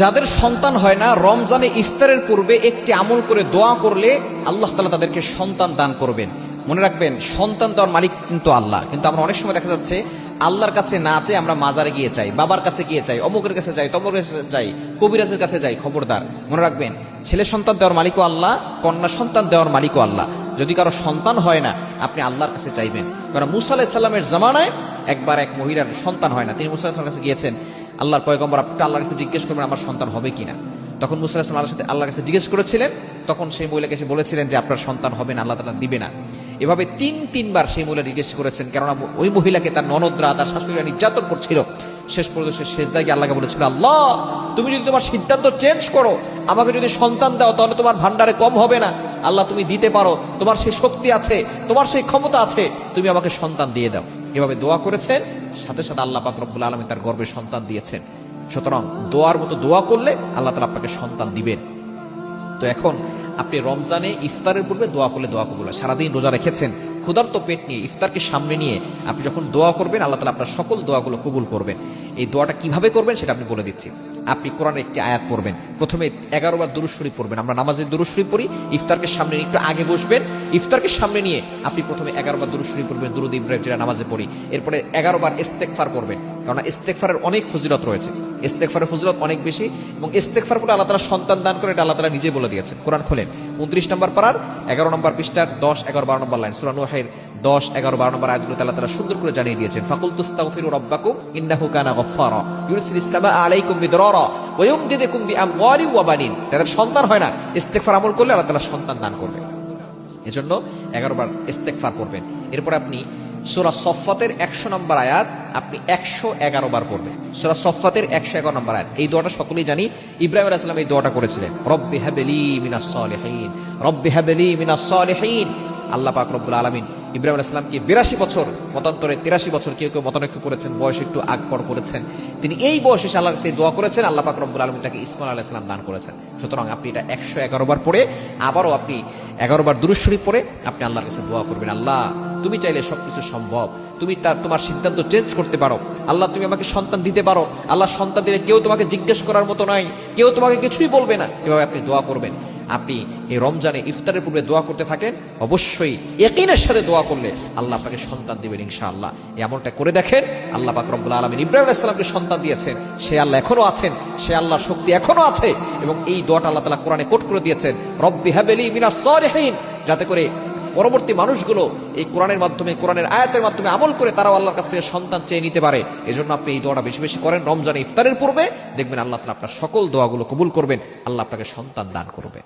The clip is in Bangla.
যাদের সন্তান হয় না, রমজানে ইফতারের পূর্বে একটি আমল করে দোয়া করলে আল্লাহ তাআলা তাদেরকে সন্তান দান করবেন। মনে রাখবেন, সন্তান দেওয়ার মালিক কিন্তু আল্লাহ। কিন্তু আমরা অনেক সময় দেখা যাচ্ছে আল্লাহর কাছে না চেয়ে আমরা মাজারে গিয়ে চাই, বাবার কাছে গিয়ে চাই, অমুকের কাছে যাই, তমুকের কাছে যাই, কবিরাজের কাছে যাই। খবরদার, মনে রাখবেন, ছেলে সন্তান দেওয়ার মালিকও আল্লাহ, কন্যা সন্তান দেওয়ার মালিকও আল্লাহ। যদি কারো সন্তান হয় না, আপনি আল্লাহর কাছে চাইবেন। কারণ মুসা আলাইহিস সালামের জামানায় একবার এক মহিলার সন্তান হয় না, তিনি মুসা আলাইহিস সালামের কাছে গিয়েছেন। আল্লাহর পয়গম্বর আপনি আল্লাহর কাছে জিজ্ঞেস করবেন আমার সন্তান হবে কিনা। তখন মুসা আলাইহিস সালাম আল্লাহর কাছে জিজ্ঞেস করেছিলেন, তখন সেই মহিলাকে এসে বলেছিলেন যে আপনার সন্তান হবে না, আল্লাহ তাআলা দিবে না। এভাবে তিনবার সেই মহিলা জিজ্ঞেস করেছেন, কেননা ওই মহিলাকে তার ননদরা, তার শাশুড়িরা নির্যাতন করছিল। শেষ পর্যন্ত সে সেজদায় গিয়ে আল্লাহকে বলেছিল, আল্লাহ তুমি যদি তোমার সিদ্ধান্ত চেঞ্জ করো, আমাকে যদি সন্তান দাও, তাহলে তোমার ভান্ডারে কম হবে না। আল্লাহ তুমি দিতে পারো, তোমার সেই শক্তি আছে, তোমার সেই ক্ষমতা আছে, তুমি আমাকে সন্তান দিয়ে দাও। এভাবে দোয়া করেছেন, সাথে সাথে আল্লাহ পাক রব্বুল আলামিন তার গর্ভে সন্তান দিয়েছেন। সুতরাং দোয়ার মতো দোয়া করলে আল্লাহ তাআলা আপনাকে সন্তান দিবেন। তো এখন আপনি রমজানে ইফতারের পূর্বে দোয়া করলে দোয়া কবুল হয়। সারাদিন রোজা রেখেছেন, ক্ষুধার্ত পেট নিয়ে ইফতারকে সামনে নিয়ে আপনি যখন দোয়া করবেন, আল্লাহ তাআলা আপনার সকল দোয়াগুলো কবুল করবেন। এই দোয়াটা কিভাবে করবেন সেটা আপনি বলে দিচ্ছি। আপনি কোরআনের একটি আয়াত পড়বেন, প্রথমে 11 বার দুরূদ শরীফ পড়বেন। আমরা নামাজে দুরূদ শরীফ পড়ি, ইফতারকে সামনে নিয়ে একটু আগে বসবেন, ইফতারকে সামনে নিয়ে আপনি প্রথমে 11 বার দুরূদ শরীফ পড়বেন, দুরূদ ইব্রাহিম যেটা নামাজে পড়ি। এরপরে 11 বার ইস্তেগফার করবেন, কারণ ইস্তেগফারের অনেক ফজিলত রয়েছে, ইস্তেগফারের ফজিলত অনেক বেশি। এবং ইস্তেগফার করলে আল্লাহ তাআলা সন্তান দান করে, এটা আল্লাহ তাআলা নিজে বলে দিয়েছেন। কোরআন খোলেন 29 নম্বর পারার 11 নম্বর পৃষ্ঠার 10, 11, 12 নম্বর লাইন, সূরা নূহের 10, 11, 12 নম্বর আয়াতগুলো আল্লাহ তাআলা সুন্দর করে জানিয়ে দিয়েছেন। ফাকুল তুস্তাগফিরু রাব্বাকুম ইন্নাহু কানা গফফারা ইউরসিলিস সামাআ আলাইকুম বিদরারা ওয়া ইউমদিদুকুম বিআমওয়ালিন ওয়া বানিন। যাদের সন্তান হয় না, ইস্তেগফার আমল করলে আল্লাহ তাআলা সন্তান দান করবে। এজন্য 11 বার ইস্তেগফার করবেন। এরপর আপনি সূরা সফফাতের 100 নম্বর আয়াত আপনি 111 বার পড়বেন। সূরা সফফাতের 111 নম্বর আয়াত, এই দোয়াটা সকলেই জানি। ইব্রাহিম আলাইহিস সালাম এই দোয়াটা করেছিলেন, রব্বি হাবলি মিনাস সালিহিন, রব্বি হাবলি মিনাস সালিহিন। আল্লাহ পাক রব্বুল আলামিন ইব্রাহিম আলাইহিস সালামকে 82 বছর, মতান্তরে 83 বছর, কেউ কেউ মতানৈক্য করেছেন, বয়স একটু আগপর করেছেন। তিনি এই বয়সে আল্লাহর কাছে দোয়া করেছেন, আল্লাহ পাক রব্বুল আলামিন তাকে ইসমাঈল আলাইহিস সালাম দান করেছেন। সুতরাং আপনি এটা 111 বার পড়ে, আবারও আপনি 11 বার দুরূদ শরীফ পড়ে আপনি আল্লাহর কাছে দোয়া করবেন, আল্লাহ তুমি চাইলে সবকিছু সম্ভব, তুমি তোমার সিদ্ধান্ত চেঞ্জ করতে পারো। আল্লাহ তুমি আমাকে সন্তান দিতে পারো। আল্লাহ সন্তান দিলে কেউ তোমাকে জিজ্ঞেস করার মতো নাই, কেউ তোমাকে কিছুই বলবে না। এভাবে আপনি দোয়া করবেন। আপনি এই রমজানে ইফতারের পূর্বে দোয়া করতে থাকেন, অবশ্যই ইয়াকিনের সাথে দোয়া করলে আল্লাহ আপনাকে সন্তান দিবেন ইনশাআল্লাহ। এই আমলটা করে দেখেন। আল্লাহ পাক রব্বুল আলামিন ইব্রাহিম আলাইহিস সালামকে সন্তান দিয়েছেন, সে আল্লাহ এখনো আছেন, সে আল্লাহর শক্তি এখনো আছে। এবং এই দোয়াটা আল্লাহ তাআলা কোরআনে কোট করে দিয়েছেন, রব্বি হাবলি মিনাস সালিহিন, যাতে করে পরবর্তী মানুষগুলো এই কোরআনের মাধ্যমে, কোরআনের আয়াতের মাধ্যমে আমল করে তারাও আল্লাহর কাছ থেকে সন্তান চেয়ে নিতে পারে। এজন্য আপনি এই দোয়াটা বেশি বেশি করেন রমজানে ইফতারের পূর্বে, দেখবেন আল্লাহ তাআলা আপনার সকল দোয়াগুলো কবুল করবেন, আল্লাহ আপনাকে সন্তান দান করবে।